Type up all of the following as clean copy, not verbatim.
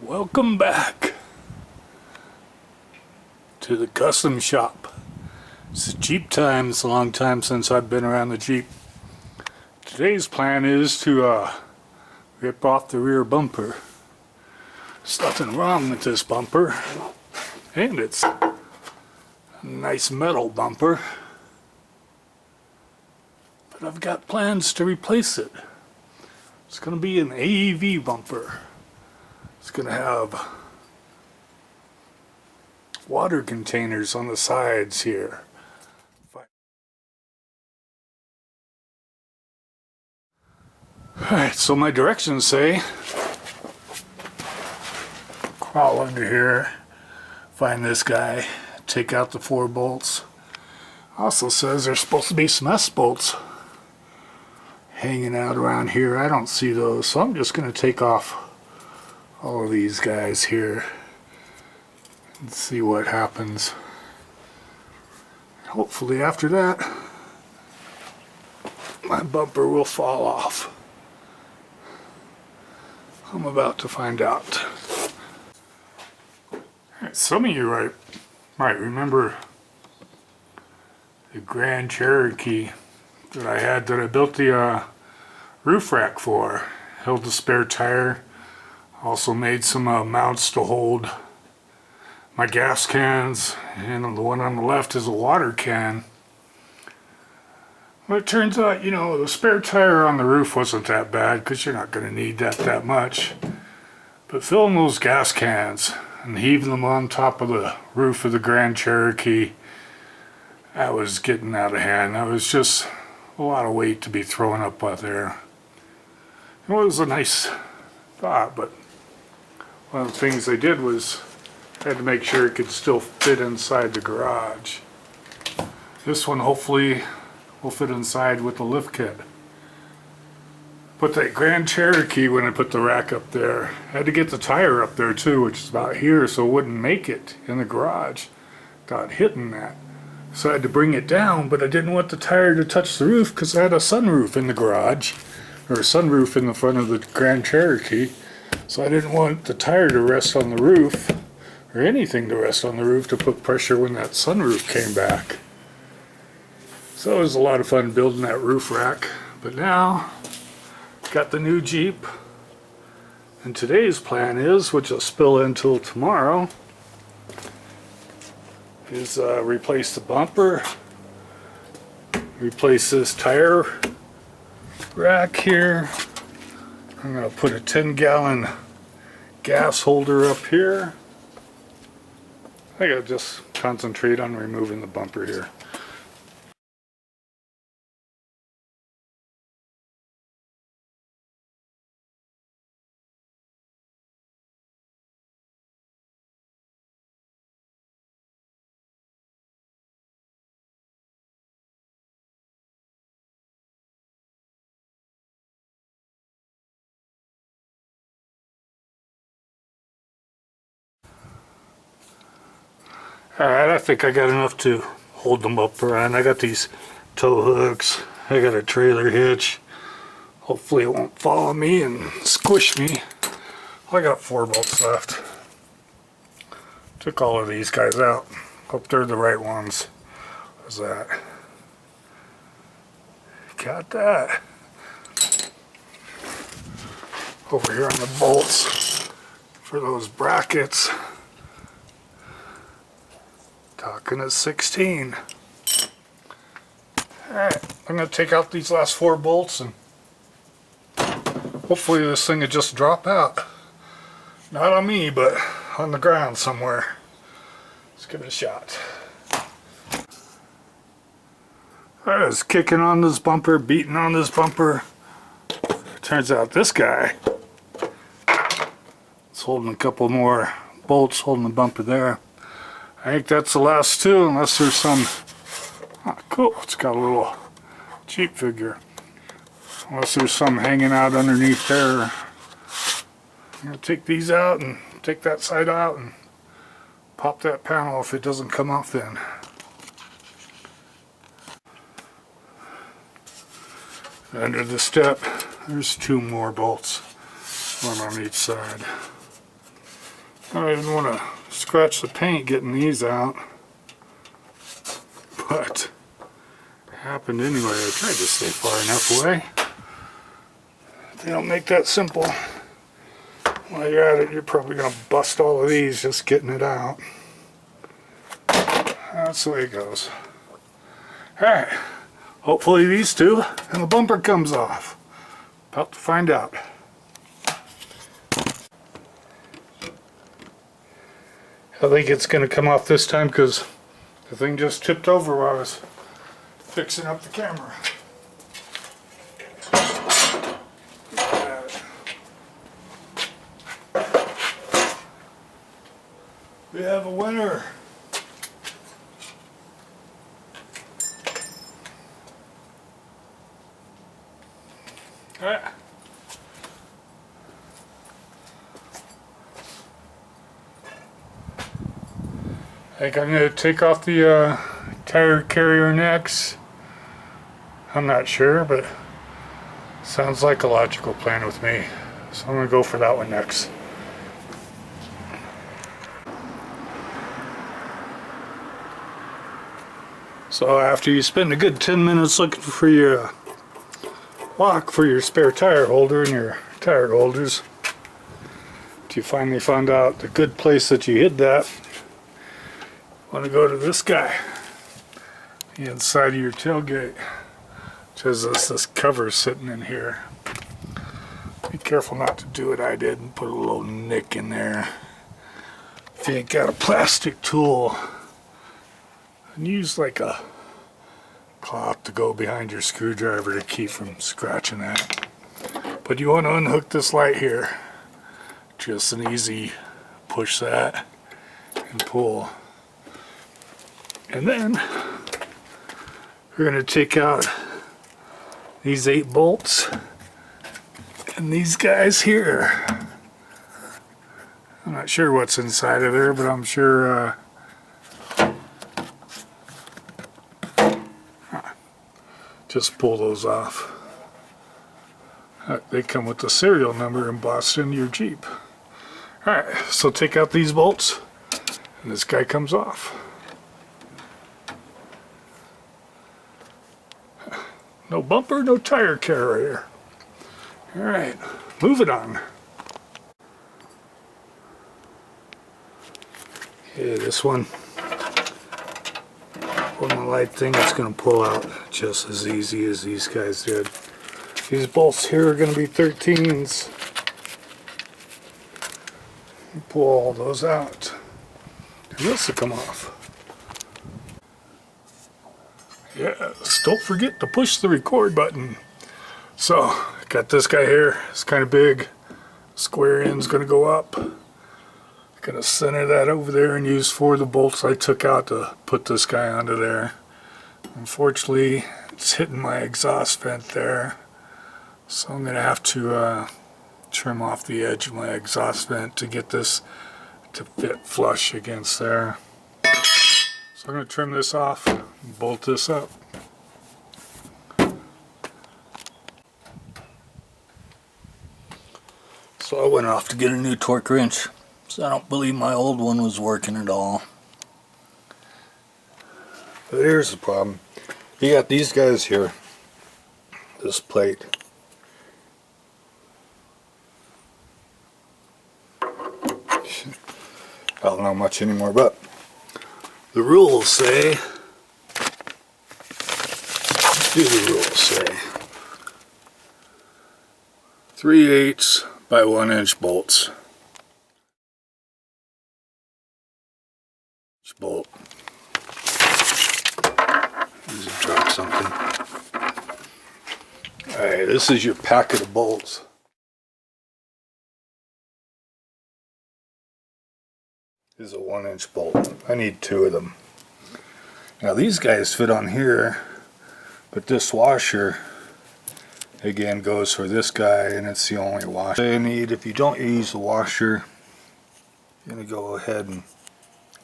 Welcome back to the custom shop. It's Jeep time. It's a long time since I've been around the Jeep. Today's plan is to rip off the rear bumper. There's nothing wrong with this bumper, and it's a nice metal bumper, but I've got plans to replace it. It's going to be an AEV bumper. It's going to have water containers on the sides here. Alright, so my directions say crawl under here, find this guy, take out the 4 bolts. Also says there's supposed to be some S bolts hanging out around here. I don't see those, so I'm just going to take off all of these guys here and see what happens. Hopefully after that my bumper will fall off. I'm about to find out. Right, some of you might remember the Grand Cherokee that I had, that I built the roof rack for. Held the spare tire. Also made some mounts to hold my gas cans, and the one on the left is a water can. Well, it turns out, you know, the spare tire on the roof wasn't that bad because you're not going to need that much. But filling those gas cans and heaving them on top of the roof of the Grand Cherokee, that was getting out of hand. That was just a lot of weight to be thrown up out there. It was a nice thought, but one of the things they did was I had to make sure it could still fit inside the garage. This one hopefully will fit inside with the lift kit. But that Grand Cherokee, when I put the rack up there, I had to get the tire up there too, which is about here, so it wouldn't make it in the garage. Got hit in that. So I had to bring it down, but I didn't want the tire to touch the roof because I had a sunroof in the garage, or a sunroof in the front of the Grand Cherokee. So I didn't want the tire to rest on the roof, or anything to rest on the roof to put pressure when that sunroof came back. So it was a lot of fun building that roof rack. But now, got the new Jeep, and today's plan is, which will spill until tomorrow, is replace the bumper, replace this tire rack here. I'm going to put a 10-gallon gas holder up here. I gotta just concentrate on removing the bumper here. Alright, I think I got enough to hold them up around. I got these tow hooks. I got a trailer hitch. Hopefully it won't fall on me and squish me. I got 4 bolts left. Took all of these guys out. Hope they're the right ones. What's that? Got that. Over here on the bolts for those brackets. Talking at 16. Alright, I'm going to take out these last 4 bolts and hopefully this thing will just drop out. Not on me, but on the ground somewhere. Let's give it a shot. I was kicking on this bumper, beating on this bumper. Turns out this guy is holding a couple more bolts, holding the bumper there. I think that's the last 2, unless there's some... Oh, cool, it's got a little Jeep figure. Unless there's some hanging out underneath there. I'm going to take these out and take that side out and pop that panel if it doesn't come off then. Under the step, there's 2 more bolts, one on each side. I didn't want to scratch the paint getting these out, but it happened anyway. I tried to stay far enough away. If they don't make that simple, while you're at it, you're probably going to bust all of these just getting it out. That's the way it goes. Alright, hopefully these two and the bumper comes off. About to find out. I think it's going to come off this time because the thing just tipped over while I was fixing up the camera. We have a winner. Alright. I think I'm going to take off the tire carrier next. I'm not sure, but sounds like a logical plan with me. So I'm going to go for that one next. So after you spend a good 10 minutes looking for your lock for your spare tire holder and your tire holders, you finally found out the good place that you hid that, want to go to this guy, the inside of your tailgate, which has this cover sitting in here. Be careful not to do what I did and put a little nick in there. If you ain't got a plastic tool, and use like a cloth to go behind your screwdriver to keep from scratching that. But you want to unhook this light here. Just an easy push that and pull. And then we're going to take out these 8 bolts and these guys here. I'm not sure what's inside of there, but I'm sure just pull those off. They come with the serial number embossed into your Jeep. Alright, so take out these bolts and this guy comes off. No bumper, no tire carrier. Alright, moving on. Okay, this one on the light thing, it's going to pull out just as easy as these guys did. These bolts here are going to be 13s. Pull all those out. And this will come off. Yes, don't forget to push the record button. So, got this guy here. It's kind of big. Square end's going to go up. Gonna center that over there and use 4 of the bolts I took out to put this guy onto there. Unfortunately, it's hitting my exhaust vent there, so I'm gonna have to trim off the edge of my exhaust vent to get this to fit flush against there. So I'm gonna trim this off and bolt this up. So I went off to get a new torque wrench. So I don't believe my old one was working at all. But here's the problem. You got these guys here. This plate. I don't know much anymore, but the rules say, what do the rules say? 3/8 by 1 inch bolts. Bolt. Just drop something. Alright, this is your packet of bolts. This is a 1 inch bolt. I need 2 of them. Now these guys fit on here, but this washer again goes for this guy, and it's the only washer you need. If you don't use the washer, you're going to go ahead and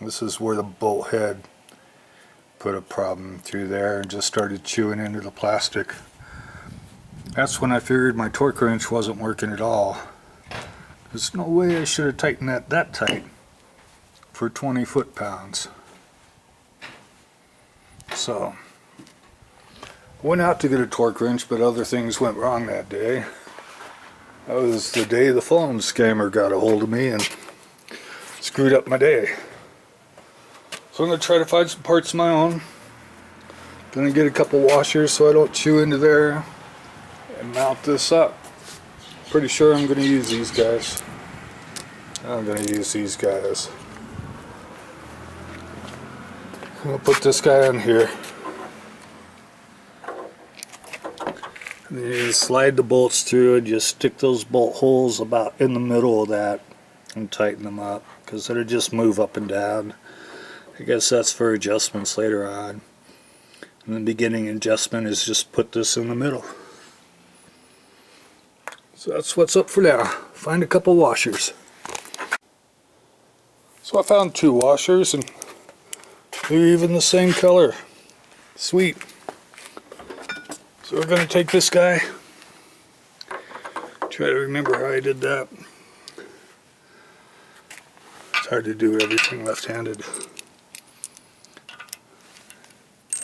this is where the bolt head put a problem through there and just started chewing into the plastic. That's when I figured my torque wrench wasn't working at all. There's no way I should have tightened that tight. for 20 foot-pounds. So, went out to get a torque wrench, but other things went wrong that day. That was the day the phone scammer got a hold of me and screwed up my day. So I'm going to try to find some parts of my own. Gonna get a couple washers so I don't chew into there and mount this up. Pretty sure I'm gonna use these guys. I'm gonna use these guys. I'm gonna put this guy on here. And then you slide the bolts through and just stick those bolt holes about in the middle of that and tighten them up, because it'll just move up and down. I guess that's for adjustments later on. And the beginning adjustment is just put this in the middle. So that's what's up for now. Find a couple washers. So I found 2 washers and they're even the same color. Sweet. So we're going to take this guy. Try to remember how I did that. It's hard to do everything left-handed.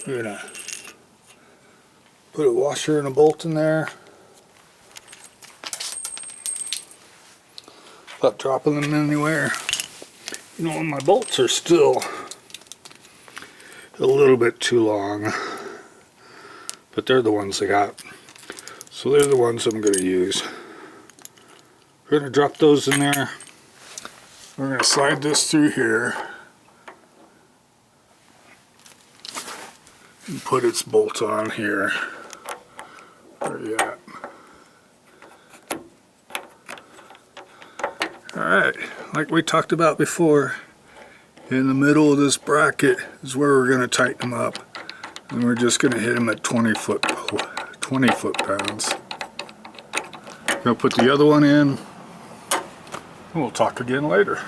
We're gonna put a washer and a bolt in there. Without dropping them anywhere. You know, my bolts are still a little bit too long, but they're the ones I got. So they're the ones I'm gonna use. We're gonna drop those in there. We're gonna slide this through here and put its bolt on here. Where are you at? Alright, like we talked about before, in the middle of this bracket is where we're going to tighten them up. And we're just going to hit them at 20 foot-pounds. Going to put the other one in, and we'll talk again later.